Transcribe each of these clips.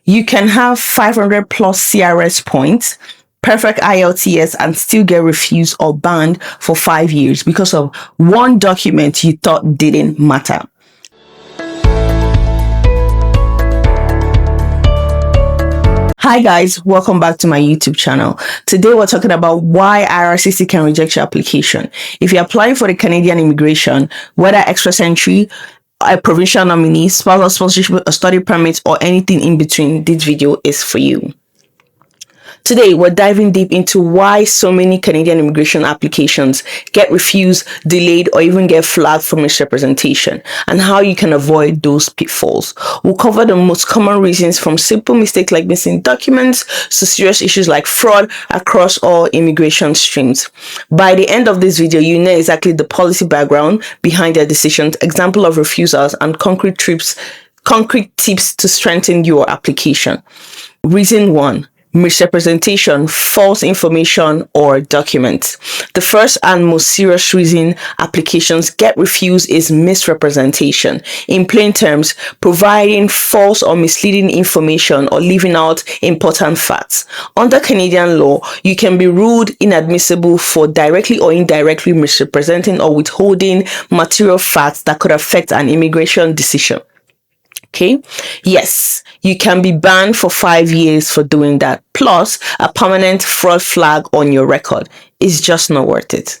You can have 500 plus CRS points, perfect IELTS, and still get refused or banned for 5 years because of one document you thought didn't matter. Hi guys, welcome back to my YouTube channel. Today we're talking about why IRCC can reject your application. If you're applying for the Canadian immigration, whether express entry, a provincial nominee, spousal sponsorship, a study permit, or anything in between, this video is for you. Today, we're diving deep into why so many Canadian immigration applications get refused, delayed, or even get flagged for misrepresentation, and how you can avoid those pitfalls. We'll cover the most common reasons, from simple mistakes like missing documents to serious issues like fraud across all immigration streams. By the end of this video, you know exactly the policy background behind their decisions, example of refusals, and concrete tips to strengthen your application. Reason 1. Misrepresentation, false information, or documents. The first and most serious reason applications get refused is misrepresentation. In plain terms, providing false or misleading information or leaving out important facts. Under Canadian law, you can be ruled inadmissible for directly or indirectly misrepresenting or withholding material facts that could affect an immigration decision. Okay, yes, you can be banned for 5 years for doing that, plus a permanent fraud flag on your record. It's just not worth it.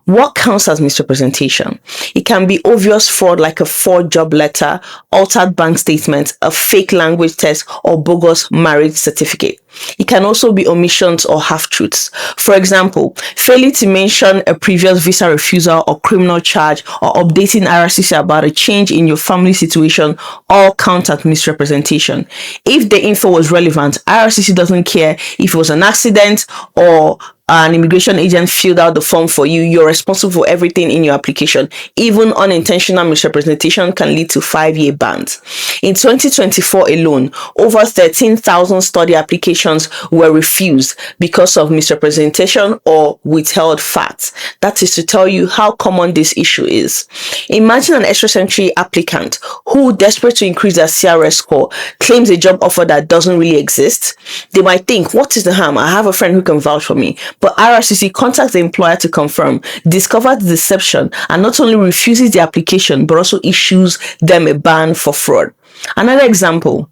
What counts as misrepresentation? It can be obvious fraud like a forged job letter, altered bank statements, a fake language test, or bogus marriage certificate. It can also be omissions or half-truths. For example, failing to mention a previous visa refusal or criminal charge, or updating IRCC about a change in your family situation all count as misrepresentation. If the info was relevant, IRCC doesn't care if it was an accident or an immigration agent filled out the form for you. You're responsible for everything in your application. Even unintentional misrepresentation can lead to 5-year bans. In 2024 alone, over 13,000 study applications were refused because of misrepresentation or withheld facts. That is to tell you how common this issue is. Imagine an express entry applicant who, desperate to increase their CRS score, claims a job offer that doesn't really exist. They might think, what is the harm? I have a friend who can vouch for me. But IRCC contacts the employer to confirm, discovers the deception, and not only refuses the application, but also issues them a ban for fraud. Another example.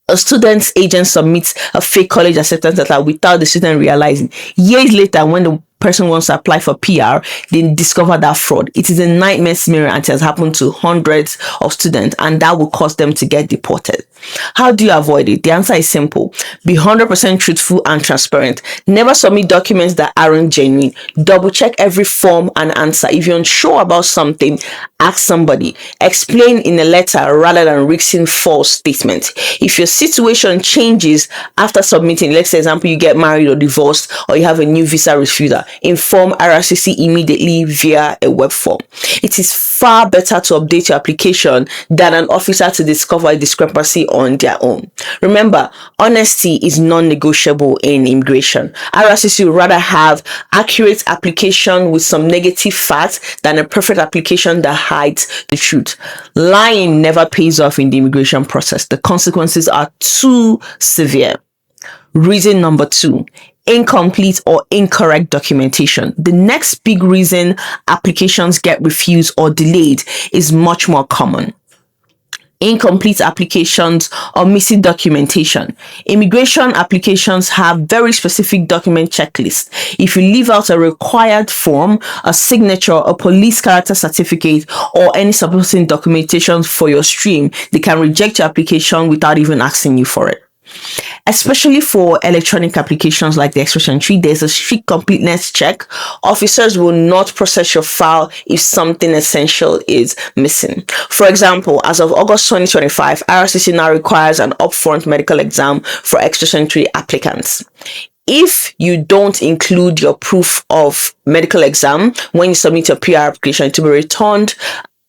A student's agent submits a fake college acceptance letter without the student realizing. Years later, when the person wants to apply for PR, they discover that fraud. It is a nightmare scenario and it has happened to hundreds of students, and that will cause them to get deported. How do you avoid it? The answer is simple. Be 100% truthful and transparent. Never submit documents that aren't genuine. Double check every form and answer. If you're unsure about something, ask somebody. Explain in a letter rather than risking false statements. If your situation changes after submitting, let's say example, you get married or divorced, or you have a new visa refusal, inform IRCC immediately via a web form. It is far better to update your application than an officer to discover a discrepancy on their own. Remember, honesty is non-negotiable in immigration. IRCC would rather have accurate application with some negative facts than a perfect application that hides the truth. Lying never pays off in the immigration process. The consequences are too severe. Reason number 2. Incomplete or incorrect documentation. The next big reason applications get refused or delayed is much more common. Incomplete applications or missing documentation. Immigration applications have very specific document checklists. If you leave out a required form, a signature, a police character certificate, or any supporting documentation for your stream, they can reject your application without even asking you for it. Especially for electronic applications like the express entry, there's a strict completeness check. Officers will not process your file if something essential is missing. For example, as of August 2025, IRCC now requires an upfront medical exam for express entry applicants. If you don't include your proof of medical exam when you submit your PR application, it will be returned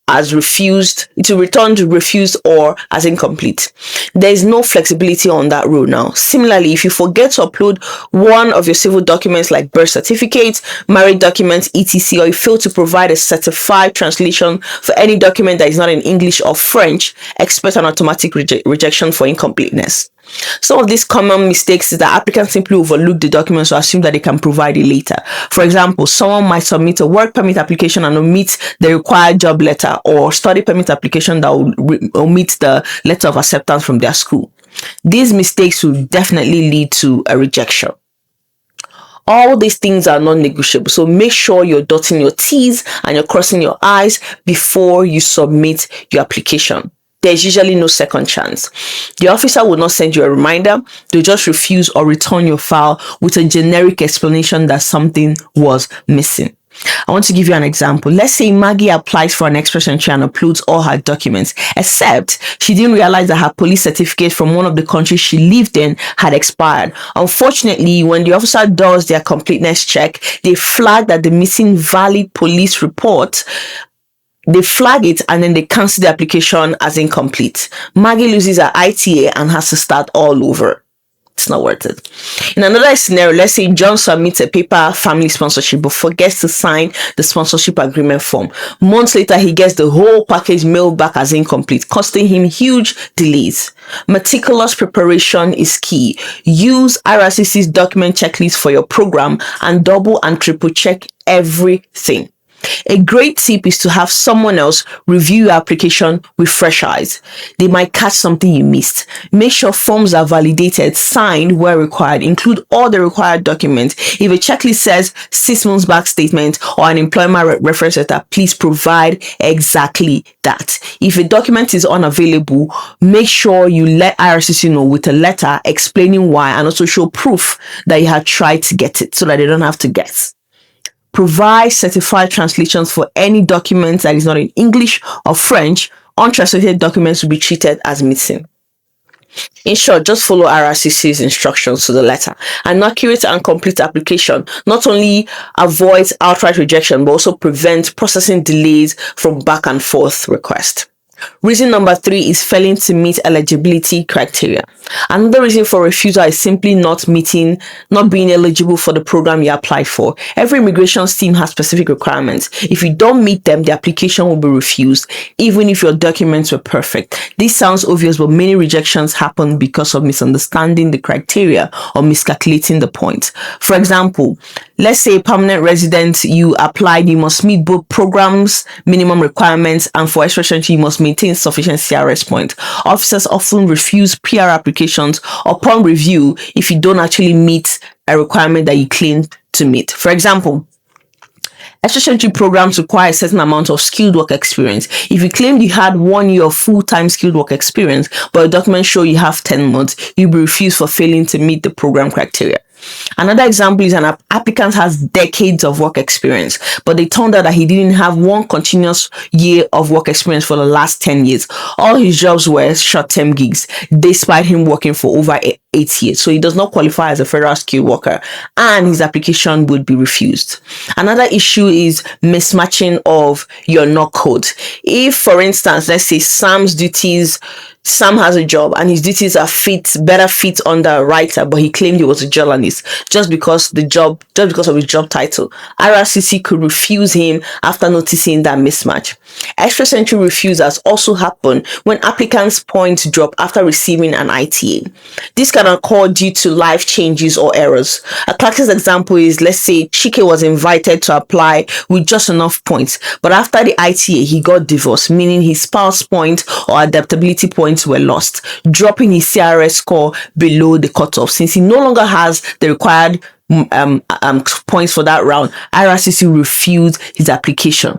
as refused, refused or as incomplete. There is no flexibility on that rule now. Similarly, if you forget to upload one of your civil documents like birth certificate, marriage documents, etc., or you fail to provide a certified translation for any document that is not in English or French, expect an automatic rejection for incompleteness. Some of these common mistakes is that applicants simply overlook the documents or assume that they can provide it later. For example, someone might submit a work permit application and omit the required job letter, or study permit application that will omit the letter of acceptance from their school. These mistakes will definitely lead to a rejection. All these things are non-negotiable, so make sure you're dotting your T's and you're crossing your I's before you submit your application. There's usually no second chance. The officer will not send you a reminder. They'll just refuse or return your file with a generic explanation that something was missing. I want to give you an example. Let's say Maggie applies for an express entry and uploads all her documents, except she didn't realize that her police certificate from one of the countries she lived in had expired. Unfortunately, when the officer does their completeness check, they flag that the missing valid police report, they flag it and then they cancel the application as incomplete. Maggie loses her ITA and has to start all over. It's not worth it. In another scenario, let's say John submits a paper family sponsorship but forgets to sign the sponsorship agreement form. Months later, he gets the whole package mailed back as incomplete, costing him huge delays. Meticulous preparation is key. Use IRCC's document checklist for your program and double and triple check everything. A great tip is to have someone else review your application with fresh eyes. They might catch something you missed. Make sure forms are validated, signed where required. Include all the required documents. If a checklist says 6 months back statement or an employment reference letter, please provide exactly that. If a document is unavailable, make sure you let IRCC know with a letter explaining why, and also show proof that you had tried to get it so that they don't have to guess. Provide certified translations for any documents that is not in English or French. Untranslated documents will be treated as missing. In short, just follow IRCC's instructions to the letter. An accurate and complete application not only avoids outright rejection, but also prevents processing delays from back and forth requests. Reason number 3 is failing to meet eligibility criteria. Another reason for refusal is simply not being eligible for the program you applied for. Every immigration team has specific requirements. If you don't meet them, the application will be refused, even if your documents were perfect. This sounds obvious, but many rejections happen because of misunderstanding the criteria or miscalculating the points. For example, let's say a permanent resident, you applied, you must meet both programs, minimum requirements, and for express entry, you must maintain sufficient CRS points. Officers often refuse PR applications upon review if you don't actually meet a requirement that you claim to meet. For example, express entry programs require a certain amount of skilled work experience. If you claimed you had 1 year of full-time skilled work experience, but your documents show you have 10 months, you'll be refused for failing to meet the program criteria. Another example is an applicant has decades of work experience, but they turned out that he didn't have one continuous year of work experience for the last 10 years. All his jobs were short-term gigs, despite him working for over 8 years. So he does not qualify as a federal skilled worker, and his application would be refused. Another issue is mismatching of your NOC code. If, for instance, let's say Sam has a job and his duties are better fit under a writer, but he claimed he was a journalist just because of his job title. IRCC could refuse him after noticing that mismatch. Express entry refusals also happen when applicants' points drop after receiving an ITA. This can occur due to life changes or errors. A classic example is, let's say Chike was invited to apply with just enough points, but after the ITA, he got divorced, meaning his spouse point or adaptability points were lost, dropping his CRS score below the cutoff. Since he no longer has the required points for that round, IRCC refused his application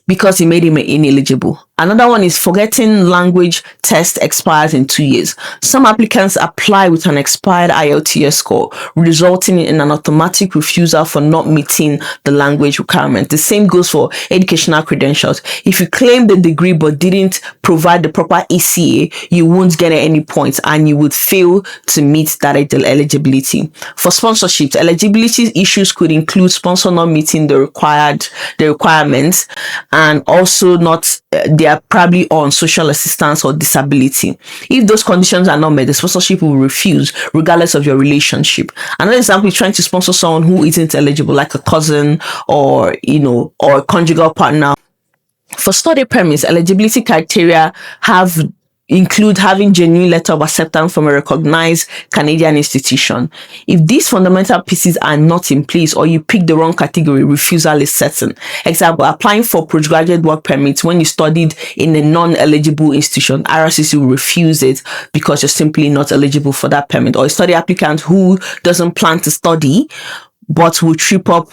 because he made him ineligible. Another one is forgetting language test expires in 2 years. Some applicants apply with an expired IELTS score, resulting in an automatic refusal for not meeting the language requirement. The same goes for educational credentials. If you claim the degree but didn't provide the proper ECA, you won't get any points and you would fail to meet that eligibility. For sponsorships, eligibility issues could include sponsor not meeting the requirements, and also they are probably on social assistance or disability. If those conditions are not met, the sponsorship will refuse regardless of your relationship. Another example is trying to sponsor someone who isn't eligible, like a cousin or a conjugal partner. For study permits, eligibility criteria have include having genuine letter of acceptance from a recognized Canadian institution. If these fundamental pieces are not in place or you pick the wrong category, refusal is certain. Example, applying for postgraduate work permits when you studied in a non-eligible institution, IRCC will refuse it because you're simply not eligible for that permit. Or a study applicant who doesn't plan to study but will trip up,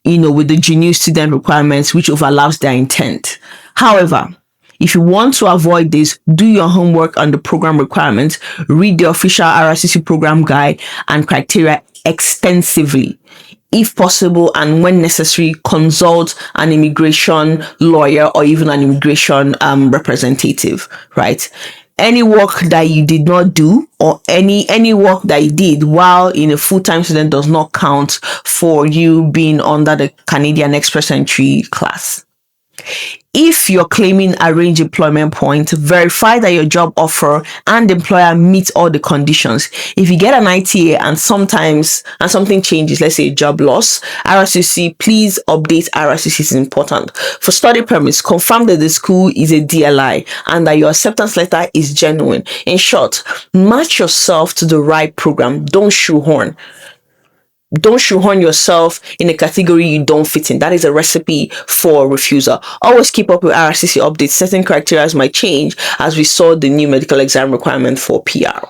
with the genuine student requirements, which overlaps their intent. However, if you want to avoid this, do your homework on the program requirements, read the official IRCC program guide and criteria extensively. If possible and when necessary, consult an immigration lawyer or even an immigration representative, right? Any work that you did not do or any work that you did while in a full-time student does not count for you being under the Canadian Express Entry class. If you're claiming a range employment point, verify that your job offer and employer meet all the conditions. If you get an ITA and something changes, let's say job loss, IRCC, please update IRCC is important. For study permits, confirm that the school is a DLI and that your acceptance letter is genuine. In short, match yourself to the right program. Don't shoehorn yourself in a category you don't fit in. That is a recipe for refusal. Always keep up with IRCC updates. Certain criteria might change as we saw the new medical exam requirement for PR.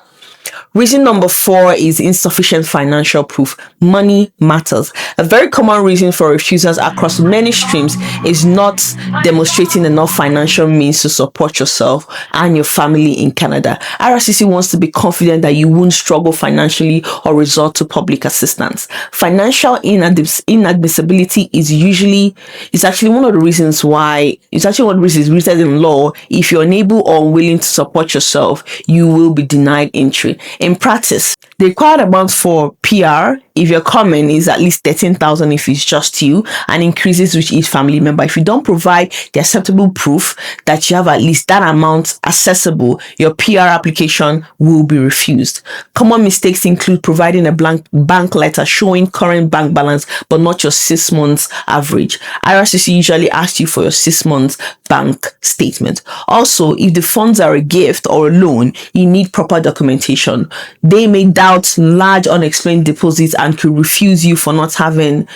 Reason number 4 is insufficient financial proof. Money matters. A very common reason for refusals across many streams is not demonstrating enough financial means to support yourself and your family in Canada. IRCC wants to be confident that you won't struggle financially or resort to public assistance. Financial inadmissibility is actually one of the reasons why rooted in law. If you're unable or unwilling to support yourself, you will be denied entry. In practice, the required amount for PR, if you're coming, is at least 13,000 if it's just you, and increases with each family member. If you don't provide the acceptable proof that you have at least that amount accessible, your PR application will be refused. Common mistakes include providing a blank bank letter showing current bank balance but not your 6 months average. IRCC usually asks you for your 6 months bank statement. Also, if the funds are a gift or a loan, you need proper documentation. They may doubt large unexplained deposits and could refuse you for not having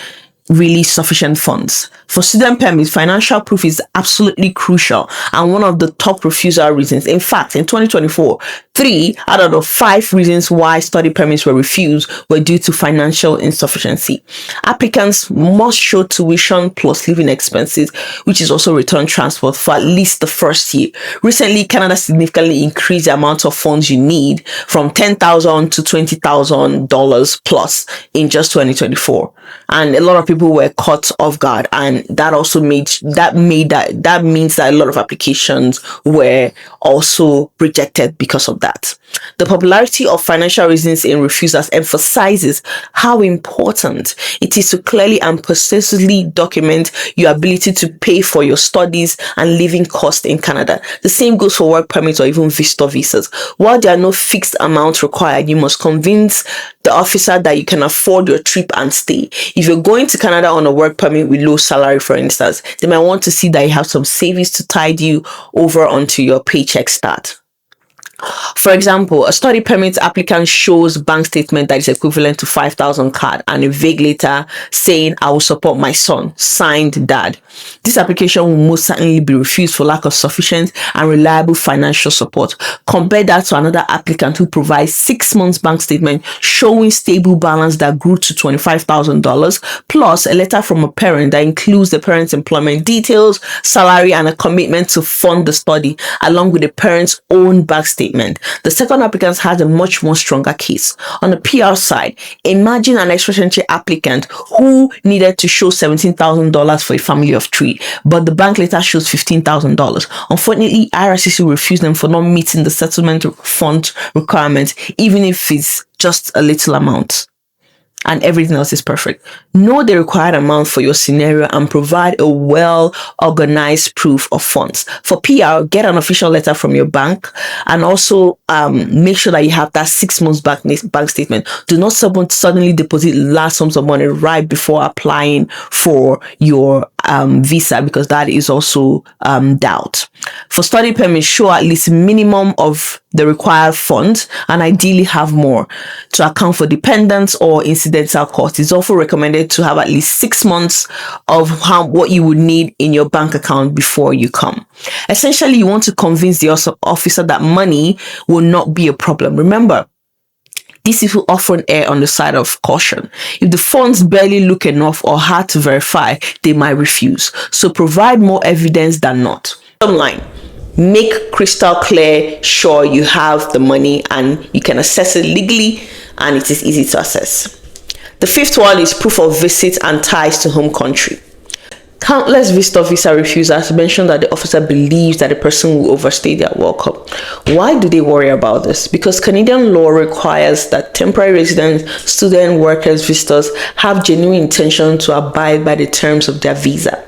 really sufficient funds. For student permits, financial proof is absolutely crucial and one of the top refusal reasons. In fact, in 2024, 3 out of the 5 reasons why study permits were refused were due to financial insufficiency. Applicants must show tuition plus living expenses, which is also return transport, for at least the first year. Recently, Canada significantly increased the amount of funds you need from $10,000 to $20,000 plus in just 2024. And a lot of people were caught off guard, and that means that a lot of applications were also rejected because of that. The popularity of financial reasons in refusals emphasizes how important it is to clearly and persistently document your ability to pay for your studies and living costs in Canada. The same goes for work permits or even visitor visas. While there are no fixed amounts required, you must convince the officer that you can afford your trip and stay. If you're going to Canada on a work permit with low salary, for instance, they might want to see that you have some savings to tide you over until your paycheck start. For example, a study permit applicant shows bank statement that is equivalent to 5,000 CAD and a vague letter saying, "I will support my son, signed Dad." This application will most certainly be refused for lack of sufficient and reliable financial support. Compare that to another applicant who provides 6 months bank statement showing stable balance that grew to $25,000 plus a letter from a parent that includes the parent's employment details, salary, and a commitment to fund the study along with the parent's own bank statement. The second applicant has a much more stronger case. On the PR side, imagine an express entry applicant who needed to show $17,000 for a family of 3, but the bank letter shows $15,000. Unfortunately, IRCC will refuse them for not meeting the settlement fund requirement, even if it's just a little amount and everything else is perfect. Know the required amount for your scenario and provide a well-organized proof of funds. For PR, get an official letter from your bank and also make sure that you have that 6 months bank statement. Do not suddenly deposit large sums of money right before applying for your visa, because that is also doubt. For study permit, show at least minimum of the required funds and ideally have more to account for dependents or incidental costs. It's also recommended to have at least 6 months of what you would need in your bank account before you come. Essentially, you want to convince the officer that money will not be a problem. Remember, these people often err on the side of caution. If the funds barely look enough or hard to verify, they might refuse. So provide more evidence than not. Bottom line, make crystal clear, sure you have the money and you can access it legally and it is easy to access. The fifth one is proof of visit and ties to home country. Countless visitor visa refusals mention that the officer believes that the person will overstay their welcome. Why do they worry about this? Because Canadian law requires that temporary residents, students, workers, visitors have genuine intention to abide by the terms of their visa,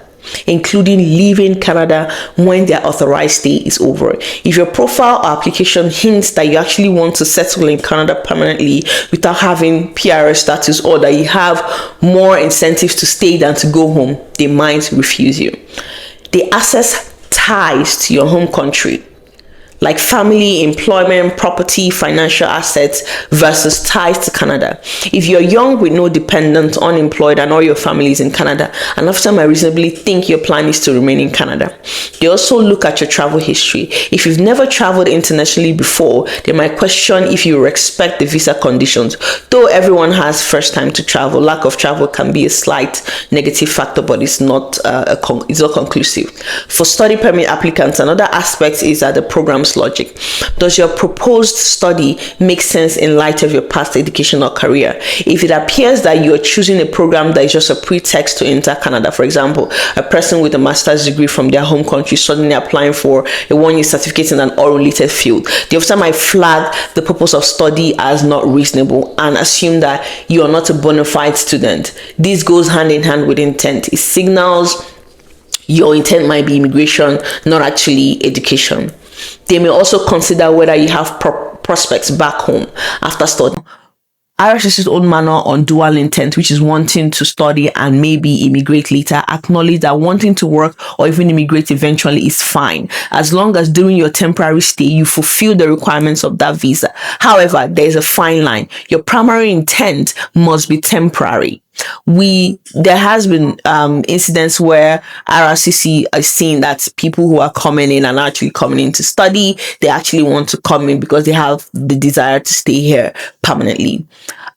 including leaving Canada when their authorized stay is over. If your profile or application hints that you actually want to settle in Canada permanently without having PRS status, or that you have more incentives to stay than to go home, they might refuse you. They assess ties to your home country, like family, employment, property, financial assets versus ties to Canada. If you're young with no dependents, unemployed, and all your family is in Canada, an officer might reasonably think your plan is to remain in Canada. They also look at your travel history. If you've never traveled internationally before, they might question if you respect the visa conditions. Though everyone has first time to travel, lack of travel can be a slight negative factor, but it's not conclusive. For study permit applicants, another aspect is that the program's logic. Does your proposed study make sense in light of your past education or career? If it appears that you are choosing a program that is just a pretext to enter Canada, for example, a person with a master's degree from their home country suddenly applying for a 1-year certificate in an unrelated field, the officer might flag the purpose of study as not reasonable and assume that you are not a bona fide student. This goes hand in hand with intent. It signals your intent might be immigration, not actually education. They may also consider whether you have prospects back home after study. IRCC's own manual on dual intent, which is wanting to study and maybe immigrate later, acknowledge that wanting to work or even immigrate eventually is fine, as long as during your temporary stay you fulfill the requirements of that visa. However, there is a fine line. Your primary intent must be temporary. There has been incidents where IRCC is seeing that people who are coming in and actually coming in to study, they actually want to come in because they have the desire to stay here permanently.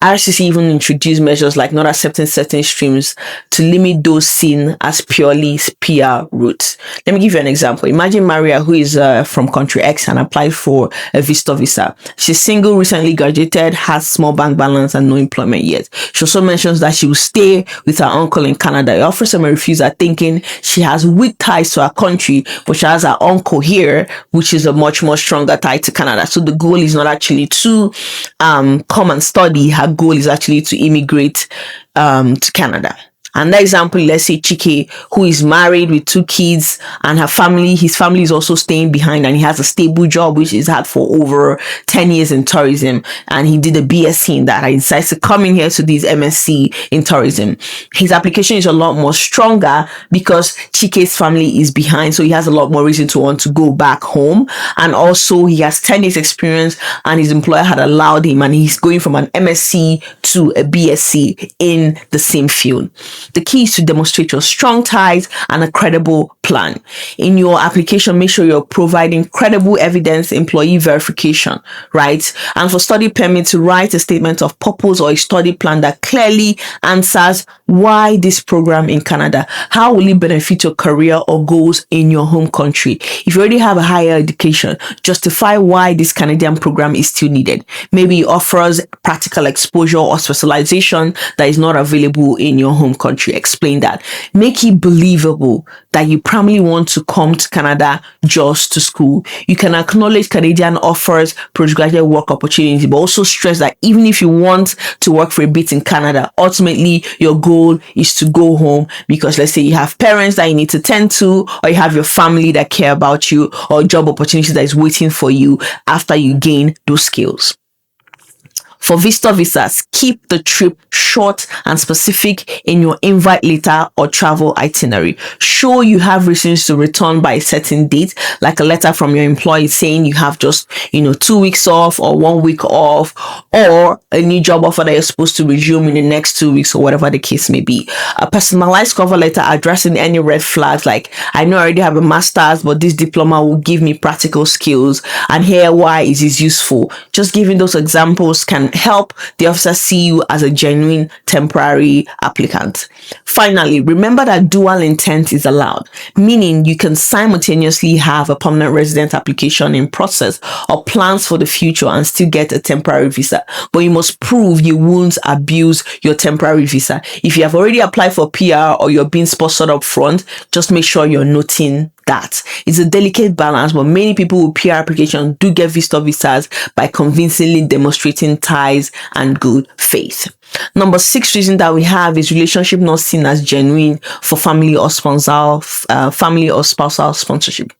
IRCC even introduced measures like not accepting certain streams to limit those seen as purely PR routes. Let me give you an example. Imagine Maria, who is from country X and applied for a visitor visa. She's single, recently graduated, has small bank balance and no employment yet. She also mentions that she will stay with her uncle in Canada. The officer may refuse her, thinking she has weak ties to her country, but she has her uncle here, which is a much more stronger tie to Canada. So the goal is not actually to come and study. Her goal is actually to immigrate to Canada. Another example, let's say Chike, who is married with 2 kids and his family is also staying behind, and he has a stable job which he's had for over 10 years in tourism, and he did a BSc in that. He decides to come in here to this MSc in tourism. His application is a lot more stronger because Chike's family is behind, so he has a lot more reason to want to go back home, and also he has 10 years experience and his employer had allowed him, and he's going from an MSc to a BSc in the same field. The key is to demonstrate your strong ties and a credible plan. In your application, make sure you're providing credible evidence, employee verification, right? And for study permit, to write a statement of purpose or a study plan that clearly answers why this program in Canada, how will it benefit your career or goals in your home country. If you already have a higher education, justify why this Canadian program is still needed. Maybe it offers practical exposure or specialization that is not available in your home country. Explain that. Make it believable that you primarily want to come to Canada just to school. You can acknowledge Canadian offers postgraduate work opportunity, but also stress that even if you want to work for a bit in Canada, ultimately your goal is to go home, because let's say you have parents that you need to tend to, or you have your family that care about you, or job opportunity that is waiting for you after you gain those skills. For visitor visas, keep the trip short and specific in your invite letter or travel itinerary. Show you have reasons to return by a certain date, like a letter from your employer saying you have just 2 weeks off or 1 week off, or a new job offer that you're supposed to resume in the next 2 weeks, or whatever the case may be. A personalized cover letter addressing any red flags, like, I know I already have a master's, but this diploma will give me practical skills, and here why it is useful. Just giving those examples can help the officer see you as a genuine temporary applicant. Finally, remember that dual intent is allowed, meaning you can simultaneously have a permanent resident application in process or plans for the future and still get a temporary visa, but you must prove you won't abuse your temporary visa. If you have already applied for PR or you're being sponsored up front, just make sure you're noting that. It's a delicate balance, but many people with PR applications do get visitor visas by convincingly demonstrating ties and good faith. Number 6 reason that we have is relationship not seen as genuine for family or spousal sponsorship.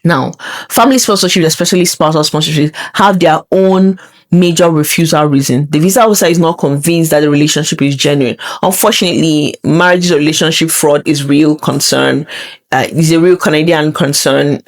Now, family sponsorship, especially spousal sponsorship, have their own major refusal reason. The visa officer is not convinced that the relationship is genuine. Unfortunately, marriage or relationship fraud is real concern. Is a real Canadian concern,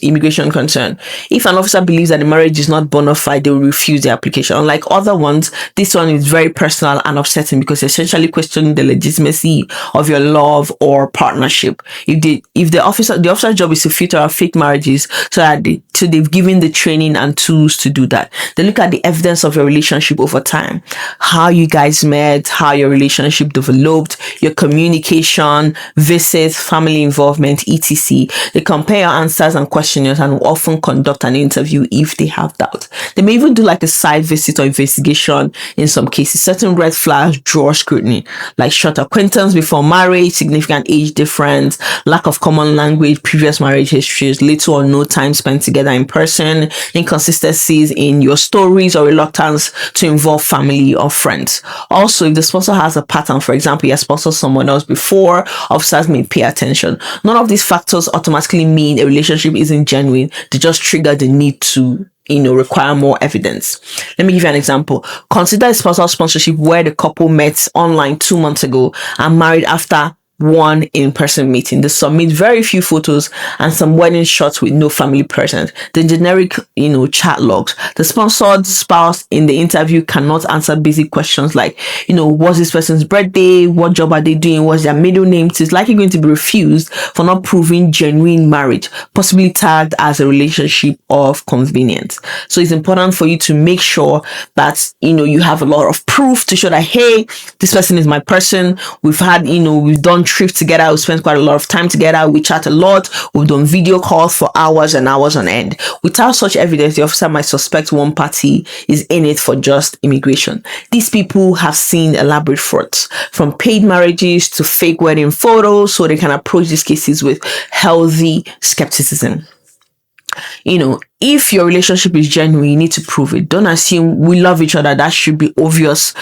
immigration concern. If an officer believes that the marriage is not bona fide, they will refuse the application. Unlike other ones, this one is very personal and upsetting because essentially questioning the legitimacy of your love or partnership. If the officer's job is to filter out fake marriages, so they've given the training and tools to do that. They look at the evidence of your relationship over time, how you guys met, how your relationship developed, your communication, visits, family involvement, etc. They compare your answers and questionnaires and will often conduct an interview if they have doubt. They may even do like a site visit or investigation in some cases. Certain red flags draw scrutiny, like short acquaintance before marriage, significant age difference, lack of common language, previous marriage histories, little or no time spent together in person, inconsistencies in your stories, or reluctance to involve family or friends. Also, if the sponsor has a pattern, for example, you have sponsored someone else before, officers may pay attention. None of these factors automatically mean a relationship isn't genuine. They just trigger the need to require more evidence. Let me give you an example. Consider a spousal sponsorship where the couple met online 2 months ago and married after one in-person meeting. They submit very few photos and some wedding shots with no family present. The generic, chat logs. The sponsored spouse in the interview cannot answer basic questions like, what's this person's birthday? What job are they doing? What's their middle name? It's likely going to be refused for not proving genuine marriage, possibly tagged as a relationship of convenience. So it's important for you to make sure that, you have a lot of proof to show that, hey, this person is my person. We've done trips together, we spent quite a lot of time together, we chat a lot, we've done video calls for hours and hours on end. Without such evidence, the officer might suspect one party is in it for just immigration. These people have seen elaborate frauds, from paid marriages to fake wedding photos, so they can approach these cases with healthy skepticism. If your relationship is genuine, you need to prove it. Don't assume we love each other. That should be obvious.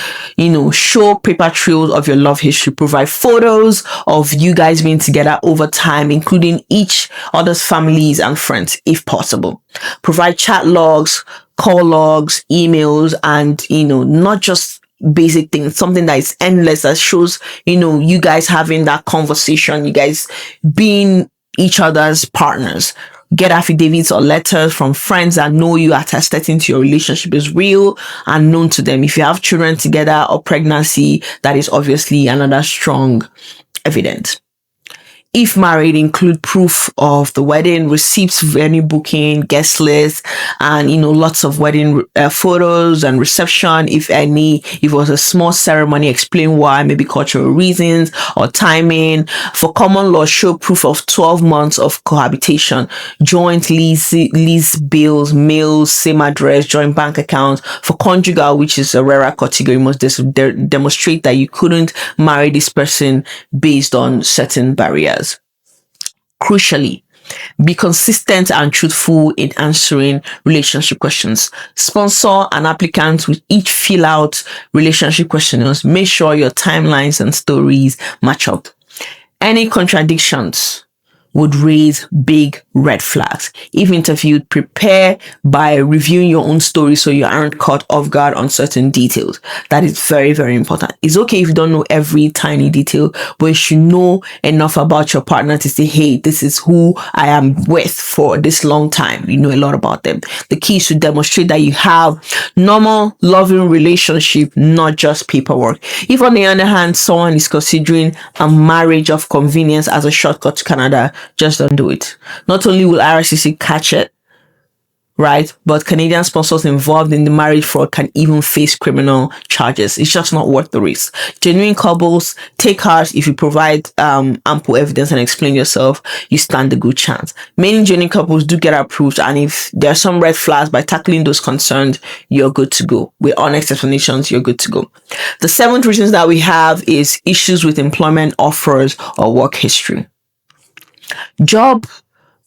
Show paper trails of your love history. Provide photos of you guys being together over time, including each other's families and friends, if possible. Provide chat logs, call logs, emails, and, not just basic things, something that is endless, that shows, you guys having that conversation, you guys being each other's partners. Get affidavits or letters from friends that know you, attesting to your relationship is real and known to them. If you have children together or pregnancy, that is obviously another strong evidence. If married, include proof of the wedding, receipts, venue booking, guest list, and lots of wedding photos and reception, if any. If it was a small ceremony, explain why, maybe cultural reasons or timing. For common law, show proof of 12 months of cohabitation, joint lease bills, mails, same address, joint bank accounts. For conjugal, which is a rarer category, you must demonstrate that you couldn't marry this person based on certain barriers. Crucially, be consistent and truthful in answering relationship questions. Sponsor and applicants will each fill out relationship questionnaires. Make sure your timelines and stories match up. Any contradictions would raise big red flags. If interviewed, prepare by reviewing your own story so you aren't caught off guard on certain details. That is very, very important. It's okay if you don't know every tiny detail, but you should know enough about your partner to say, hey, this is who I am with for this long time. You know a lot about them. The key is to demonstrate that you have normal, loving relationship, not just paperwork. If on the other hand, someone is considering a marriage of convenience as a shortcut to Canada, just don't do it. Not only will IRCC catch it, right, but Canadian sponsors involved in the marriage fraud can even face criminal charges. It's just not worth the risk. Genuine couples take heart. If you provide ample evidence and explain yourself, you stand a good chance. Many genuine couples do get approved, and if there are some red flags, by tackling those concerns, you're good to go. With honest explanations, you're good to go. The 7th reasons that we have is issues with employment offers or work history. Job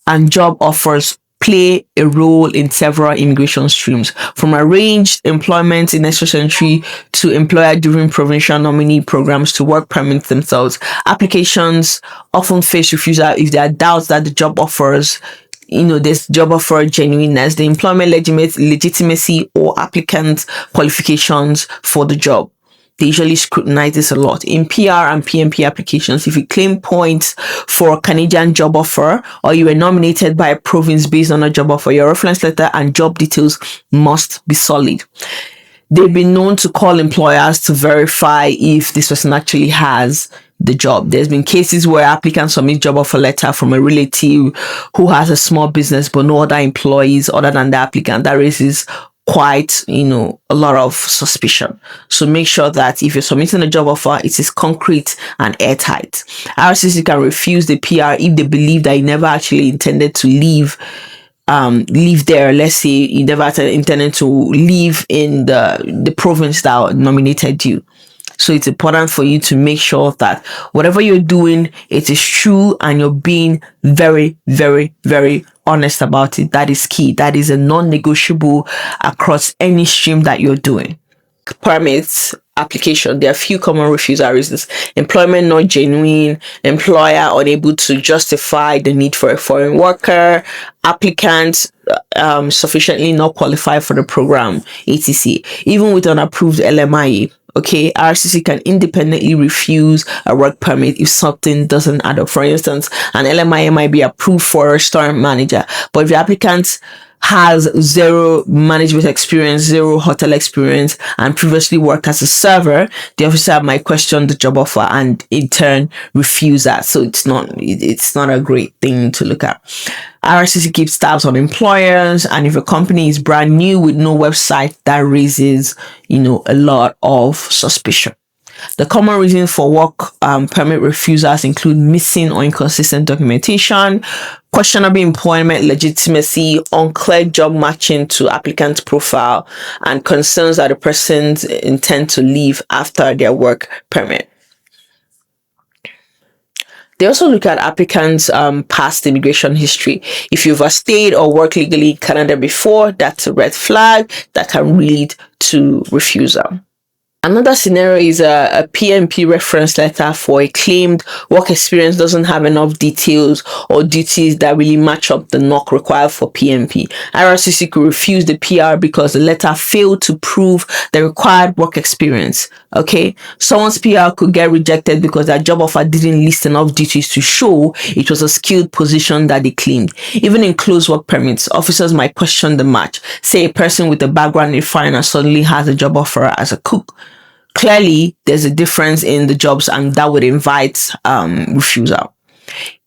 and job offers play a role in several immigration streams, from arranged employment in extra entry to employer during provincial nominee programs to work permits themselves. Applications often face refusal if there are doubts that the job offers, this job offer genuineness, the employment legitimacy, or applicant qualifications for the job. They usually scrutinize this a lot. In PR and PMP applications, if you claim points for a Canadian job offer or you were nominated by a province based on a job offer, your reference letter and job details must be solid. They've been known to call employers to verify if this person actually has the job. There's been cases where applicants submit job offer letter from a relative who has a small business but no other employees other than the applicant. That raises quite, a lot of suspicion. So make sure that if you're submitting a job offer, it is concrete and airtight. IRCC can refuse the PR if they believe that you never actually intended to leave there. Let's say you never intended to live in the province that nominated you. So it's important for you to make sure that whatever you're doing, it is true and you're being very, very, very honest about it. That is key. That is a non-negotiable across any stream that you're doing. Permits application, there are few common refusal reasons: employment not genuine, employer unable to justify the need for a foreign worker, applicants sufficiently not qualified for the program, etc. Even with an approved LMIA, okay, IRCC can independently refuse a work permit if something doesn't add up. For instance, an LMIA might be approved for a restaurant manager, but if the applicant has zero management experience, zero hotel experience, and previously worked as a server, the officer might question the job offer and in turn refuse that. So it's not a great thing to look at. IRCC keeps tabs on employers, and if a company is brand new with no website, that raises, a lot of suspicion. The common reasons for work permit refusals include missing or inconsistent documentation, questionable employment legitimacy, unclear job matching to applicant's profile, and concerns that the persons intend to leave after their work permit. They also look at applicants' past immigration history. If you've stayed or worked legally in Canada before, that's a red flag that can lead to refusal. Another scenario is a PMP reference letter for a claimed work experience doesn't have enough details or duties that really match up the NOC required for PMP. IRCC could refuse the PR because the letter failed to prove the required work experience. Okay, someone's PR could get rejected because their job offer didn't list enough duties to show it was a skilled position that they claimed. Even in closed work permits, officers might question the match. Say a person with a background in finance suddenly has a job offer as a cook. Clearly, there's a difference in the jobs, and that would invite refusal.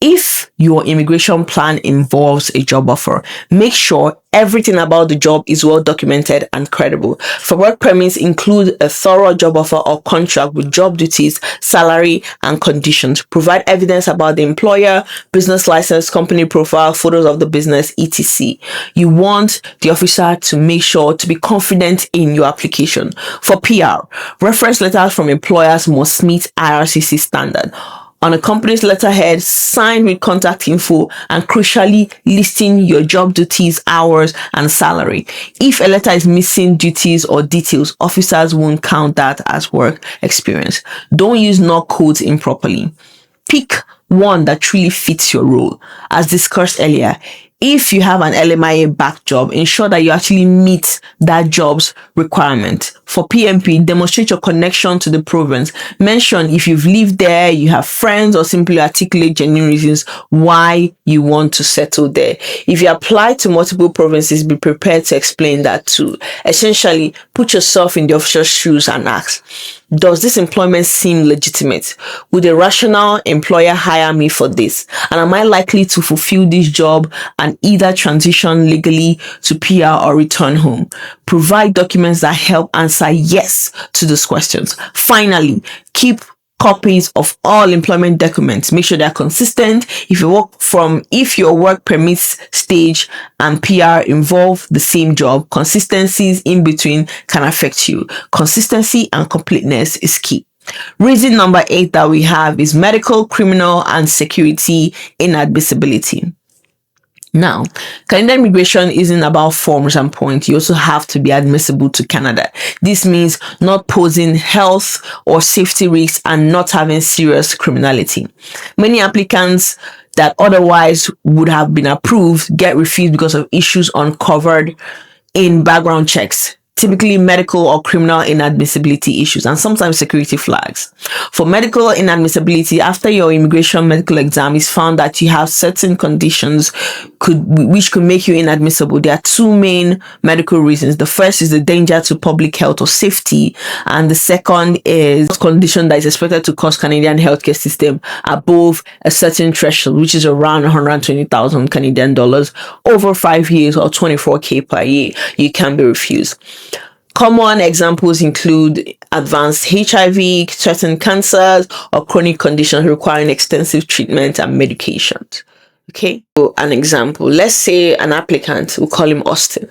If your immigration plan involves a job offer, make sure everything about the job is well documented and credible. For work permits, include a thorough job offer or contract with job duties, salary, and conditions. Provide evidence about the employer, business license, company profile, photos of the business, etc. You want the officer to make sure to be confident in your application. For PR, reference letters from employers must meet IRCC standard. On a company's letterhead, signed with contact info and crucially listing your job duties, hours, and salary. If a letter is missing duties or details, officers won't count that as work experience. Don't use NOC codes improperly. Pick one that truly fits your role. As discussed earlier, if you have an LMIA backed job, ensure that you actually meet that job's requirement. For PMP, demonstrate your connection to the province. Mention if you've lived there, you have friends, or simply articulate genuine reasons why you want to settle there. If you apply to multiple provinces, be prepared to explain that too. Essentially, put yourself in the officer's shoes and ask, does this employment seem legitimate? Would a rational employer hire me for this? And am I likely to fulfill this job and either transition legally to PR or return home? Provide documents that help answer yes to those questions. Finally, keep copies of all employment documents. Make sure they're consistent. If your work permits stage and PR involve the same job, consistencies in between can affect you. Consistency and completeness is key. Reason number 8 that we have is medical, criminal, and security inadmissibility. Now, Canadian immigration isn't about forms and points. You also have to be admissible to Canada. This means not posing health or safety risks and not having serious criminality. Many applicants that otherwise would have been approved get refused because of issues uncovered in background checks, typically medical or criminal inadmissibility issues, and sometimes security flags. For medical inadmissibility, after your immigration medical exam is found that you have certain conditions which could make you inadmissible, there are two main medical reasons. The first is the danger to public health or safety, and the second is condition that is expected to cost Canadian healthcare system above a certain threshold, which is around 120,000 Canadian dollars over 5 years or 24K per year. You can be refused. Common examples include advanced HIV, certain cancers, or chronic conditions requiring extensive treatment and medications. Okay, so an example, let's say an applicant, we'll call him Austin,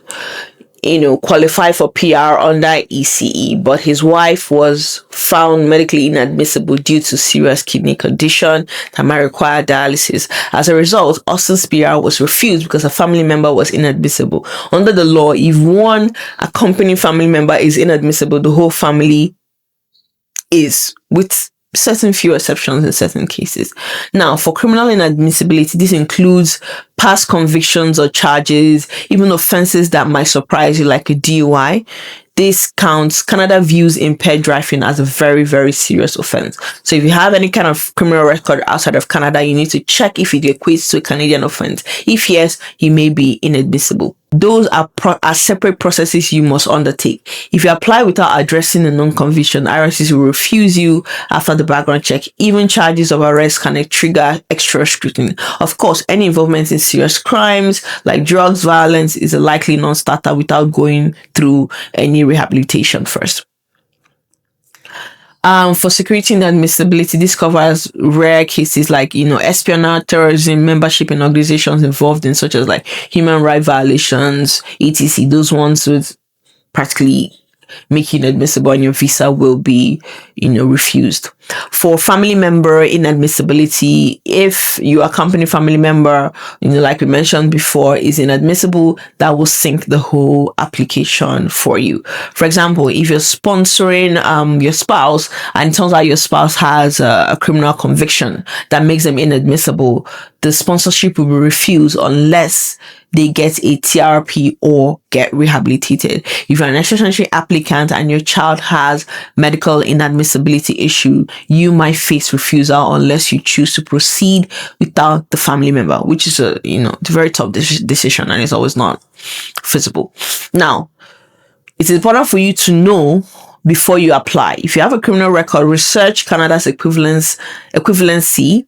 qualify for PR under ECE, but his wife was found medically inadmissible due to serious kidney condition that might require dialysis. As a result, Austin's PR was refused because a family member was inadmissible. Under the law, if one accompanying family member is inadmissible, the whole family is, with certain few exceptions in certain cases. Now, for criminal inadmissibility, this includes past convictions or charges, even offenses that might surprise you, like a DUI. This counts. Canada views impaired driving as a very, very serious offense. So if you have any kind of criminal record outside of Canada, you need to check if it equates to a Canadian offense. If yes, you may be inadmissible. Those are separate processes you must undertake. If you apply without addressing a non-conviction, IRCC will refuse you after the background check. Even charges of arrest can trigger extra scrutiny. Of course, any involvement in serious crimes like drugs, violence is a likely non-starter without going through any rehabilitation first. For security inadmissibility, this covers rare cases like, espionage, terrorism, membership in organizations involved in such as like human rights violations, etc. Those ones would practically make you inadmissible and your visa will be, refused. For family member inadmissibility, if your accompanying family member, like we mentioned before, is inadmissible, that will sink the whole application for you. For example, if you're sponsoring your spouse and it turns out your spouse has a criminal conviction that makes them inadmissible, the sponsorship will be refused unless they get a TRP or get rehabilitated. If you're an extraordinary applicant and your child has medical inadmissibility issue, you might face refusal unless you choose to proceed without the family member, which is a very tough decision and it's always not feasible. Now, it's important for you to know before you apply. If you have a criminal record, research Canada's equivalency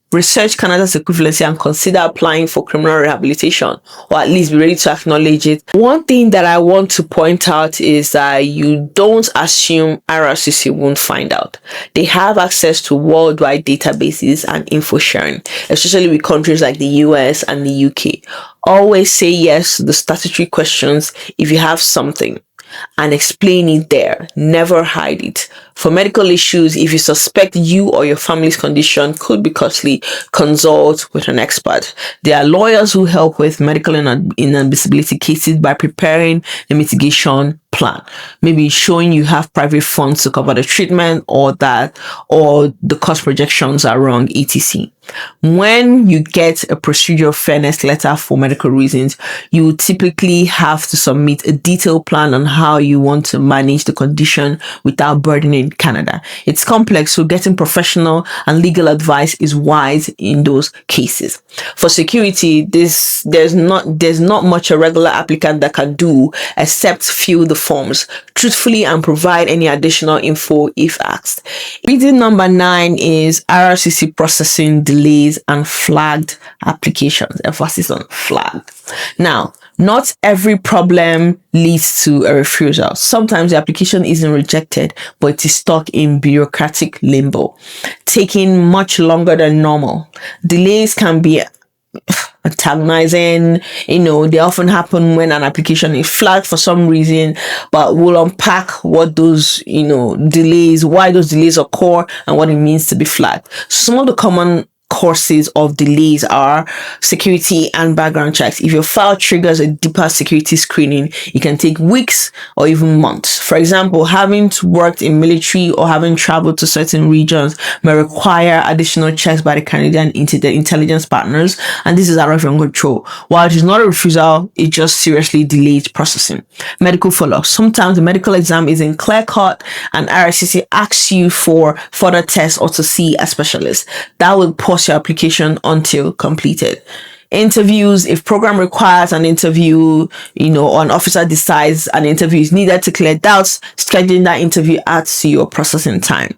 and consider applying for criminal rehabilitation, or at least be ready to acknowledge it. One thing that I want to point out is that you don't assume IRCC won't find out. They have access to worldwide databases and info sharing, especially with countries like the US and the UK. Always say yes to the statutory questions if you have something, and explain it there. Never hide it. For medical issues, if you suspect you or your family's condition could be costly, consult with an expert. There are lawyers who help with medical inadmissibility cases by preparing a mitigation plan, maybe showing you have private funds to cover the treatment or the cost projections are wrong, etc. When you get a procedural fairness letter for medical reasons, you typically have to submit a detailed plan on how you want to manage the condition without burdening Canada. It's complex, so getting professional and legal advice is wise in those cases. For security, there's not much a regular applicant that can do except fill the forms truthfully and provide any additional info if asked. Reason number 9 is IRCC processing delays and flagged applications. Emphasis on flagged. Now, not every problem leads to a refusal. Sometimes the application isn't rejected, but it is stuck in bureaucratic limbo, taking much longer than normal. Delays can be antagonizing. They often happen when an application is flagged for some reason, but we'll unpack what those delays, why those delays occur, and what it means to be flagged. Some of the common causes of delays are security and background checks. If your file triggers a deeper security screening, it can take weeks or even months. For example, having worked in military or having traveled to certain regions may require additional checks by the Canadian intelligence partners, and this is out of your control. While it is not a refusal, it just seriously delayed processing. Medical follow-up. Sometimes the medical exam isn't clear-cut and IRCC asks you for further tests or to see a specialist. That will pause your application until completed. Interviews, if program requires an interview, or an officer decides an interview is needed to clear doubts, scheduling that interview adds to your processing time.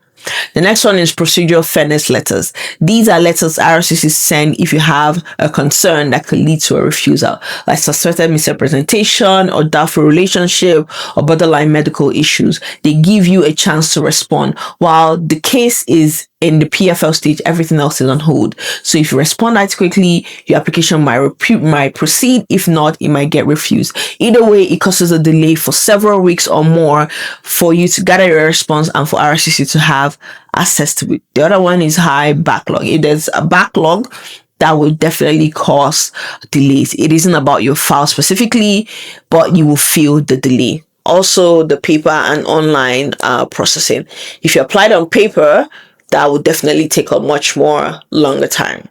The next one is procedural fairness letters. These are letters IRCC send if you have a concern that could lead to a refusal, like suspected misrepresentation or doubtful relationship or borderline medical issues. They give you a chance to respond. While the case is in the PFL stage, everything else is on hold. So if you respond that quickly, your application might proceed. If not, it might get refused. Either way, it causes a delay for several weeks or more for you to gather your response and for IRCC to have access to it. The other one is high backlog. If there's a backlog, that will definitely cause delays. It isn't about your file specifically, but you will feel the delay. Also, the paper and online processing. If you applied on paper, that would definitely take a much more longer time.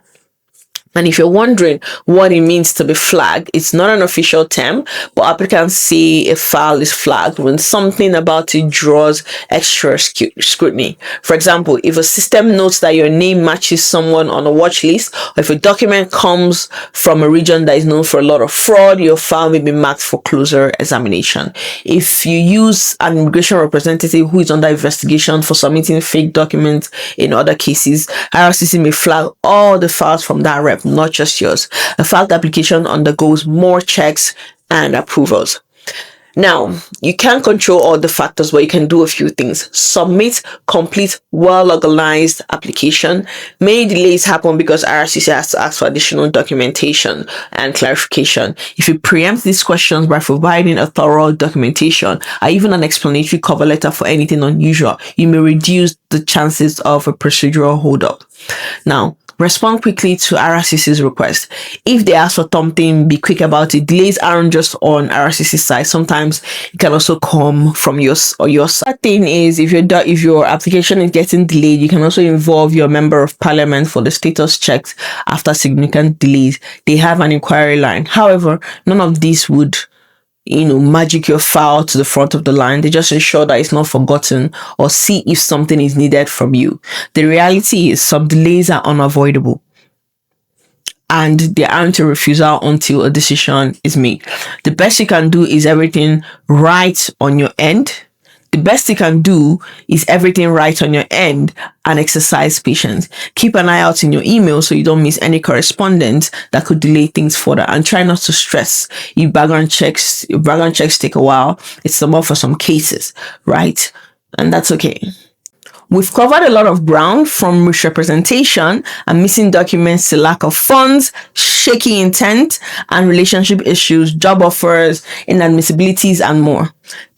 And if you're wondering what it means to be flagged, it's not an official term, but applicants say a file is flagged when something about it draws extra scrutiny. For example, if a system notes that your name matches someone on a watch list, or if a document comes from a region that is known for a lot of fraud, your file may be marked for closer examination. If you use an immigration representative who is under investigation for submitting fake documents in other cases, IRCC may flag all the files from that rep, not just yours. A filed application undergoes more checks and approvals. Now, you can't control all the factors, but you can do a few things. Submit complete, well-organized application. Many delays happen because IRCC has to ask for additional documentation and clarification. If you preempt these questions by providing a thorough documentation or even an explanatory cover letter for anything unusual, you may reduce the chances of a procedural holdup. Now, respond quickly to IRCC's request. If they ask for something, be quick about it. Delays aren't just on IRCC's side. Sometimes it can also come from your side. Thing is, if your application is getting delayed, you can also involve your member of parliament for the status checks after significant delays. They have an inquiry line. However, none of these would magic your file to the front of the line. They just ensure that it's not forgotten or see if something is needed from you. The reality is some delays are unavoidable and there aren't a refusal until a decision is made. The best you can do is everything right on your end. And exercise patience. Keep an eye out in your email so you don't miss any correspondence that could delay things further, and try not to stress. If background checks take a while, it's normal for some cases, right? And that's okay. We've covered a lot of ground, from misrepresentation and missing documents to lack of funds, shaky intent and relationship issues, job offers, inadmissibilities, and more.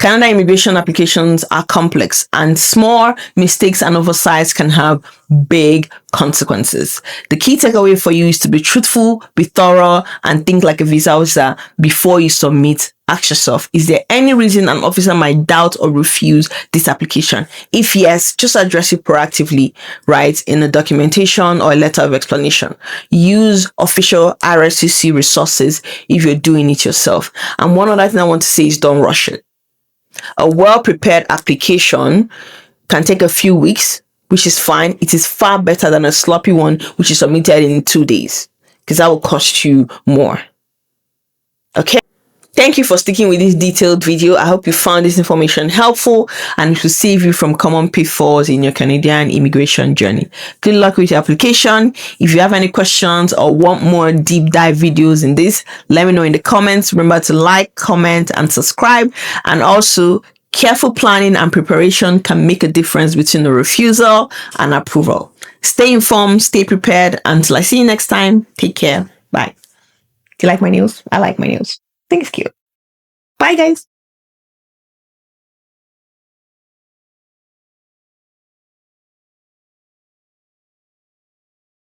Canada immigration applications are complex, and small mistakes and oversights can have big consequences. The key takeaway for you is to be truthful, be thorough, and think like a visa officer before you submit. Ask yourself, is there any reason an officer might doubt or refuse this application? If yes, just address it proactively, right, in a documentation or a letter of explanation. Use official IRCC resources if you're doing it yourself. And one other thing I want to say is don't rush it. A well-prepared application can take a few weeks, which is fine. It is far better than a sloppy one, which is submitted in 2 days, because that will cost you more. Okay. Thank you for sticking with this detailed video. I hope you found this information helpful and it will save you from common pitfalls in your Canadian immigration journey. Good luck with your application. If you have any questions or want more deep dive videos in this, let me know in the comments. Remember to like, comment, and subscribe. And also, careful planning and preparation can make a difference between a refusal and approval. Stay informed, stay prepared. Until I see you next time, take care. Bye. Do you like my nails? I like my nails. I think it's cute. Bye, guys.